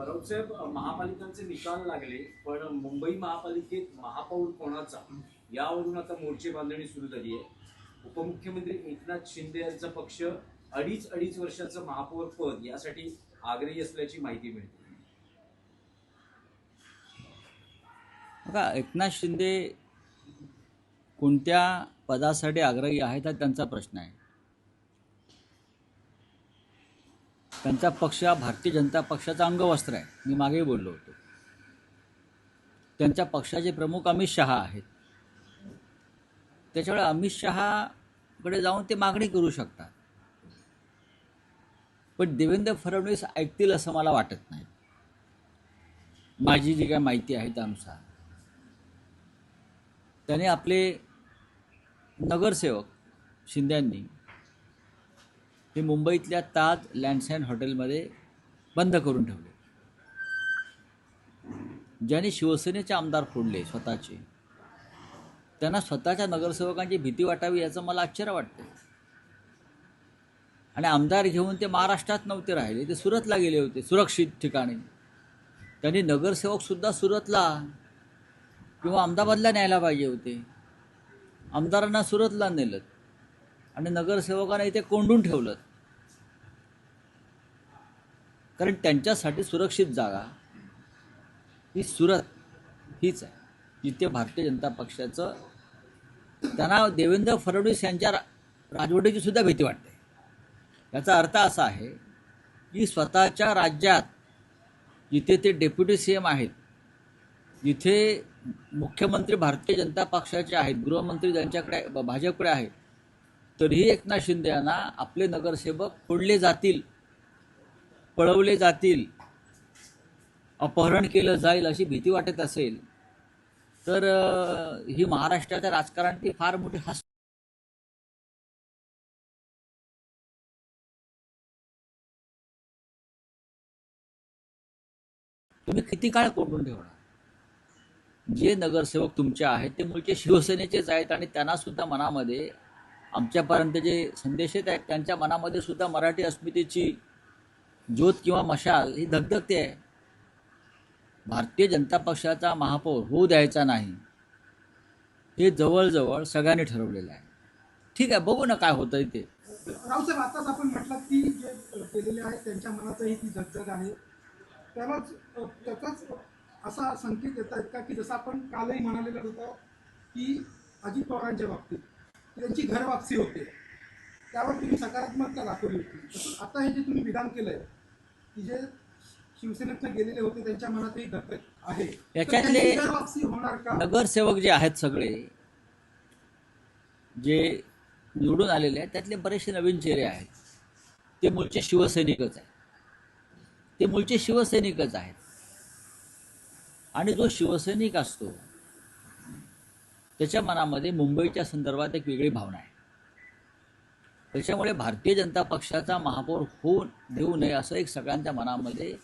राऊत साहेब, महापालिकांचे निकाल लागले, पण मुंबई महापालिकेत महापौर कोणाचा यावरून आता मोर्चे बांधणी सुरू झाली आहे. उपमुख्यमंत्री एकनाथ शिंदे यांचा पक्ष अडीच वर्षाचं महापौर पद यासाठी आग्रही असल्याची माहिती मिळते. बघा, एकनाथ शिंदे कोणत्या पदासाठी आग्रही आहेत हा त्यांचा प्रश्न आहे. त्यांचा पक्ष हा भारतीय जनता पक्षाचा अंगवस्त्र आहे. मी मागेही बोललो होतो. त्यांच्या पक्षाचे प्रमुख अमित शहा आहेत. त्याच्यामुळे अमित शहाकडे जाऊन ते मागणी करू शकतात. पण देवेंद्र फडणवीस ऐकतील असं मला वाटत नाही. माझी जी काय माहिती आहे त्यानुसार त्याने आपले नगरसेवक शिंद्यांनी हे मुंबईतल्या ताज लँडसाईन हॉटेलमध्ये बंद करून ठेवले. ज्यांनी शिवसेनेचे आमदार फोडले स्वतःचे, त्यांना स्वतःच्या नगरसेवकांची भीती वाटावी याचं मला आश्चर्य वाटतं. आणि आमदार घेऊन ते महाराष्ट्रात नव्हते राहिले, ते सुरतला गेले होते, सुरक्षित ठिकाणी. त्यांनी नगरसेवकसुद्धा सुरतला किंवा अहमदाबादला न्यायला पाहिजे होते. आमदारांना सुरतला नेलं आणि नगरसेवकांना इथे कोंडून ठेवलं. कारण त्यांच्यासाठी सुरक्षित जागा ही सुरत हीच आहे, जिथे भारतीय जनता पक्षाचं त्यांना देवेंद्र फडणवीस यांच्या राजवटीची सुद्धा भीती वाटते. याचा अर्थ असा आहे की स्वतःच्या राज्यात जिथे ते डेप्युटी CM आहेत, जिथे मुख्यमंत्री भारतीय जनता पक्षाचे आहेत, गृहमंत्री त्यांच्याकडे भाजपकडे आहेत, तरीही एकनाथ शिंदे यांना आपले नगरसेवक फोडले जातील, पळवले जातील, अपहरण केलं जाईल अशी भीती वाटत असेल तर ही महाराष्ट्राच्या राजकारणाची फार मोठी तुम्ही किती काळ कोंडून ठेवणार? जे नगरसेवक तुमचे आहेत ते मूळचे शिवसेनेचेच आहेत आणि त्यांना सुद्धा मनामध्ये आमच्यापर्यंत जे संदेश येत आहेत त्यांच्या मनामध्ये सुद्धा मराठी अस्मितेची ज्योत किंवा मशाल ही धगधगते आहे. भारतीय जनता पक्षाचा महापौर होऊ द्यायचा नाही हे जवळजवळ सगळ्यांनी ठरवलेलं आहे. ठीक आहे, बघू ना काय होतंय ते. रावसाहेब, आताच आपण म्हटलं की जे केलेले आहेत त्यांच्या मनातही ती धगधग आहे. त्याचाच असा संकेत येत आहेत का की जसं आपण कालही म्हणालेलं होतं की अजित पवारांच्या बाबतीत त्यांची घरवापसी होते, त्यावर तुम्ही सकारात्मकता दाखवली होती. तसं आता हे जे तुम्ही विधान केलंय की जे शिवसेनेतनं गेलेले होते त्यांच्या मनातही धगधग आहे, याच्यातले घरवापसी होणार का? नगरसेवक जे आहेत सगळे जे निवडून आलेले आहेत त्यातले बरेचसे नवीन चेहरे आहेत. ते मूळचे शिवसैनिकच आहेत. ते मूळचे शिवसैनिकच आहेत. आणि जो शिवसैनिक असतो त्याच्या मनामध्ये मुंबईच्या संदर्भात एक वेगळी भावना आहे. त्याच्यामुळे भारतीय जनता पक्षाचा महापौर होऊ देऊ नये असं एक सगळ्यांच्या मनामध्ये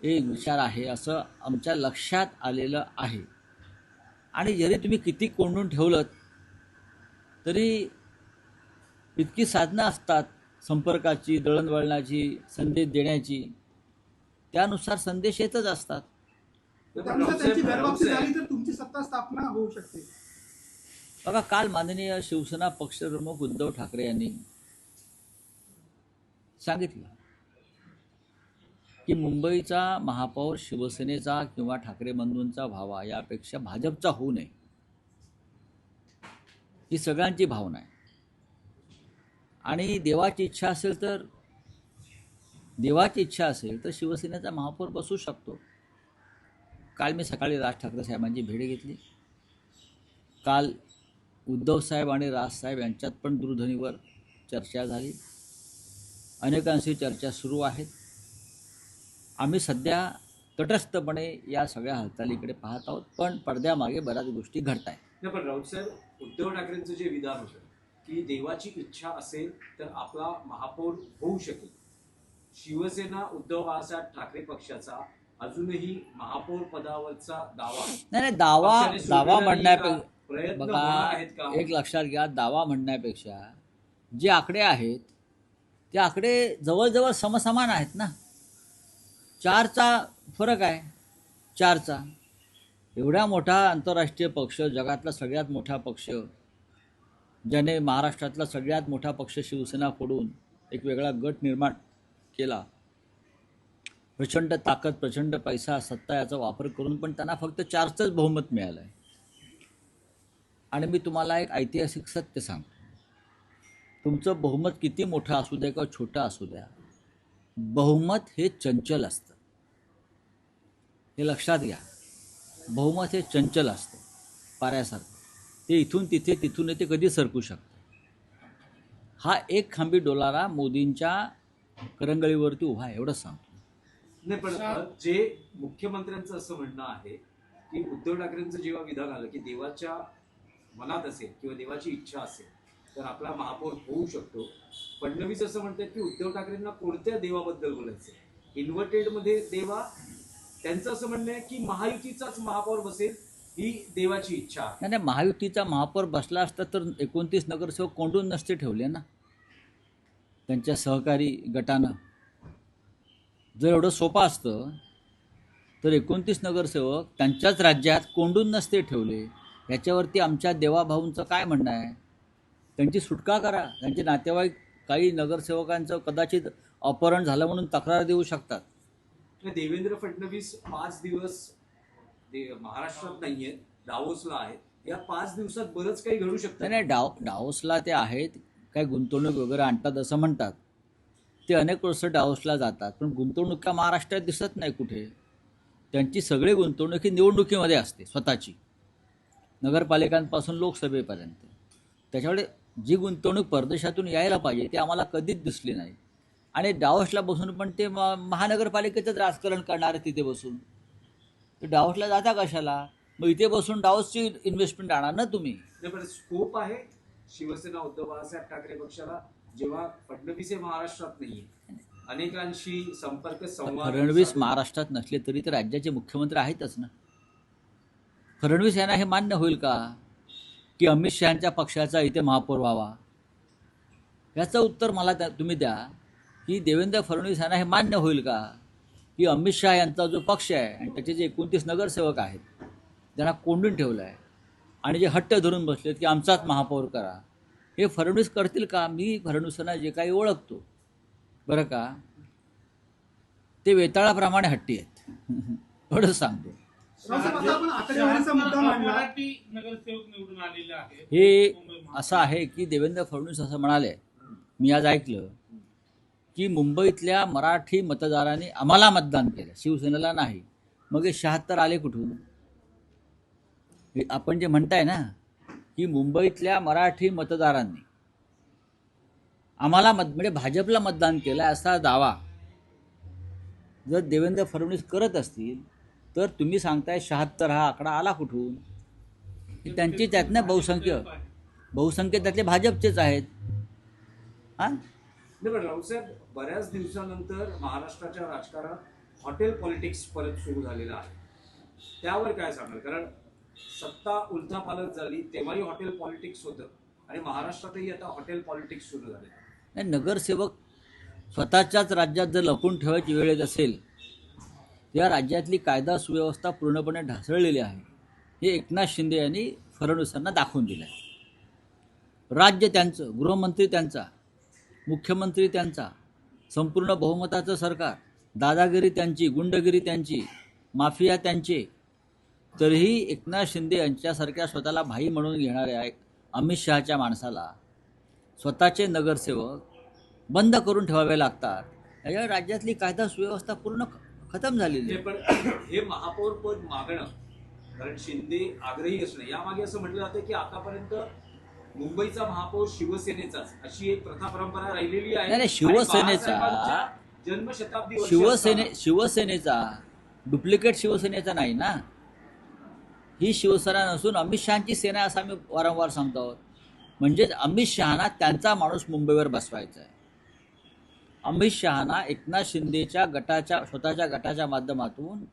एक विचार आहे, असं आमच्या लक्षात आलेलं आहे. आणि जरी तुम्ही किती कोंडून ठेवलं तरी इतकी साधनं असतात संपर्काची, दळणवळणाची, संदेश देण्याची, त्यानुसार संदेश येतच असतात. त्यानुसार त्यांची घरवापसी झाली तर तुमची सत्ता स्थापना होऊ शकते. बघा, काल माननीय शिवसेना पक्षप्रमुख उद्धव ठाकरे यांनी सांगितलं की मुंबईचा महापौर शिवसेनेचा किंवा ठाकरे बंधूंचा व्हावा यापेक्षा भाजपचा होऊ नये, ही सगळ्यांची भावना आहे. आणि देवाची इच्छा असेल तर शिवसेनेचा महापौर बसू शकतो. काल मी सकाळी राज ठाकरे साहेबांची भेट घेतली. काल उद्धव साहेब आणि राजसाहेब यांच्यात पण दूरध्वनीवर चर्चा झाली. अनेकांशी चर्चा सुरू आहेत. आम्ही सध्या तटस्थपणे या सगळ्या हालचालीकडे पाहत आहोत, पण पडद्यामागे बऱ्याच गोष्टी घडत आहेत. पण राऊत साहेब, उद्धव ठाकरेंचं जे विधान होतं की देवाची इच्छा असेल तर आपला महापौर होऊ शकेल, शिवसेना उद्धव बाळासाहेब ठाकरे पक्षाचा अजूनही महापौर पदावरचा दावा नाही, दावा म्हणण्यापेक्षा प्रयत्न बघा, आहेत का? एक लक्षात घ्या, दावा म्हणण्यापेक्षा जे आकडे आहेत ते आकडे जवळजवळ समसमान आहेत ना. 4चा फरक आहे. 4चा एवढा मोठा आंतरराष्ट्रीय पक्ष, जगातला सगळ्यात मोठा पक्ष, ज्याने महाराष्ट्रातला सगळ्यात मोठा पक्ष शिवसेना फोडून एक वेगळा गट निर्माण केला, प्रचंड ताकद, प्रचंड पैसा, सत्ता याचा वापर करून पण त्यांना फक्त 4चंच बहुमत मिळालं आहे. आणि मी तुम्हाला एक ऐतिहासिक सत्य सांगतो, तुमचं बहुमत किती मोठं असू द्या किंवा छोटं असू द्या, बहुमत हे चंचल असतं. हे लक्षात घ्या. बहुमत हे चंचल असतं, पाऱ्यासारखं. ते इथून तिथे, तिथून ते कधी सरकू शकतं. हा एक खांबी डोलारा मोदींच्या करंगळीवरती उभा आहे, एवढंच सांगतो. नाही, पण जे मुख्यमंत्र्यांचं असं म्हणणं आहे की उद्धव ठाकरेंचं जेव्हा विधान आलं की देवाच्या मनात असेल किंवा देवाची इच्छा असेल तर आपला महापौर होऊ शकतो. फडणवीस असं म्हणतात की उद्धव ठाकरेंना कोणत्या देवाबद्दल बोलायचं, इन्व्हर्टेड मध्ये देवा. त्यांचं असं म्हणणं आहे की महायुतीचाच महापौर बसेल ही देवाची इच्छा आहे. नाही, महायुतीचा महापौर बसला असता तर 29 नगरसेवक कोंडून नसते ठेवले ना त्यांच्या सहकारी गटानं. जर एवढं सोपं असतं तर 29 नगरसेवक त्यांच्याच राज्यात कोंडून नसते ठेवले. याच्यावरती आमच्या देवाभाऊंचं काय म्हणणं आहे? त्यांची सुटका करा. त्यांचे नातेवाईक काही नगरसेवकांचं कदाचित अपहरण झालं म्हणून तक्रार देऊ शकतात. देवेंद्र फडणवीस 5 दिवस महाराष्ट्रात नाहीये, दावोसला आहेत. या 5 दिवसात बरंच काही घडू शकतं. नाही, डावोसला ते आहेत, काही गुंतवणूक वगैरे आणतात असं म्हणतात. ते अनेक वर्ष डावोसला जातात, पण गुंतवणूक का महाराष्ट्रात दिसत नाही कुठे. त्यांची सगळी गुंतवणूक ही निवडणुकीमध्ये असते, स्वतःची, नगरपालिकांपासून लोकसभेपर्यंत. त्याच्यामुळे जी गुंतवणूक परदेशातून यायला पाहिजे ती आम्हाला कधीच दिसली नाही. आणि डावोसला बसून पण ते महानगरपालिकेचंच राजकारण करणार आहे तिथे बसून. तर डावोसला जाता कशाला? मग इथे बसून डावोसची इन्व्हेस्टमेंट आणा ना तुम्ही. नाही, पण स्कोप आहे शिवसेना उद्धव बाळासाहेब ठाकरे पक्षाला, जेव्हा फडणवीस हे महाराष्ट्रात नाहीये, अनेकांशी संपर्क संवाद. फडणवीस महाराष्ट्रात नसले तरी तर राज्याचे मुख्यमंत्री आहेतच ना. फडणवीस यांना हे मान्य होईल का की अमित शहांच्या पक्षाचा इथे महापौर व्हावा? याचं उत्तर मला तुम्ही द्या की देवेंद्र फडणवीस यांना हे मान्य होईल का की अमित शहा यांचा जो पक्ष आहे आणि त्याचे जे 29 नगरसेवक आहेत ज्यांना कोंडून ठेवलं आहे आणि जे हट्ट धरून बसलेत की आमचाच महापौर करा, हे फडणवीस करतील का? मी फडणवीसांना जे काही ओळखतो बरं का, ते वेताळाप्रमाणे हट्टी आहेत. एवढंच सांगतो. रावसाहेब, आता आपण आकडेवारीचा मुद्दा मांडला. मराठी नगरसेवक निवडून आलेले आहेत. हे असं आहे की देवेंद्र फडणवीस असं म्हणाले, मी आज ऐकलं की मुंबईतल्या मराठी मतदारांनी आम्हाला मतदान केलं, शिवसेनेला नाही. मग हे 76 आले कुठून? हे आपण जे म्हणताय ना की मुंबईतल्या मराठी मतदारांनी आम्हाला म्हणजे भाजपला मतदान केलं असा दावा जर देवेंद्र फडणवीस करत असतील तर तुम्ही सांगताय 76 हा आकडा आला कुठून? ही त्यांची त्यातनं बहुसंख्य त्यातले भाजपचेच आहेत. हां, नाही, पण रावसाहेब, बऱ्याच दिवसानंतर महाराष्ट्राच्या राजकारणात हॉटेल पॉलिटिक्स परत सुरू झालेलं आहे. त्यावर काय सांगणार? कारण सत्ता उलथापालथ झाली तेव्हाही हॉटेल पॉलिटिक्स होतं आणि महाराष्ट्रातही आता हॉटेल पॉलिटिक्स सुरू झाले. नाही, नगरसेवक स्वतःच्याच राज्यात जर लपून ठेवायची वेळ येत असेल, या राज्यातली कायदा सुव्यवस्था पूर्णपणे ढासळलेली आहे हे एकनाथ शिंदे यांनी फडणवीसांना दाखवून दिलं आहे. राज्य त्यांचं, गृहमंत्री त्यांचा, मुख्यमंत्री त्यांचा, संपूर्ण बहुमताचं सरकार, दादागिरी त्यांची, गुंडगिरी त्यांची, माफिया त्यांचे. तरीही एकनाथ शिंदे यांच्यासारख्या स्वतःला भाई म्हणून घेणाऱ्या अमित शहाच्या माणसाला स्वतःचे नगरसेवक बंद करून ठेवावे लागतात. या राज्यातली कायदा सुव्यवस्था पूर्ण खतम झालेली आहे. पण हे महापौर पद मागणं, कारण शिंदे आग्रही असणं, यामागे असं म्हटलं जातं की आतापर्यंत मुंबईचा महापौर शिवसेनेचाच, अशी एक प्रथा परंपरा राहिलेली आहे. नाही, शिवसेनेचा, जन्मशताब्दी शिवसेनेचा डुप्लिकेट शिवसेनेचा नाही ना. ही शिवसेना नसून अमित शहांची सेना असं आम्ही वारंवार सांगतो आहोत. म्हणजेच अमित शहाना त्यांचा माणूस मुंबईवर बसवायचा आहे. अमित शहाना एकनाथ शिंदेच्या गटाच्या, स्वतःच्या गटाच्या माध्यमातून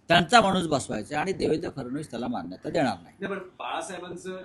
त्यांचा माणूस बसवायचा आणि देवेंद्र फडणवीस त्याला मान्यता देणार नाही. पण बाळासाहेबांचं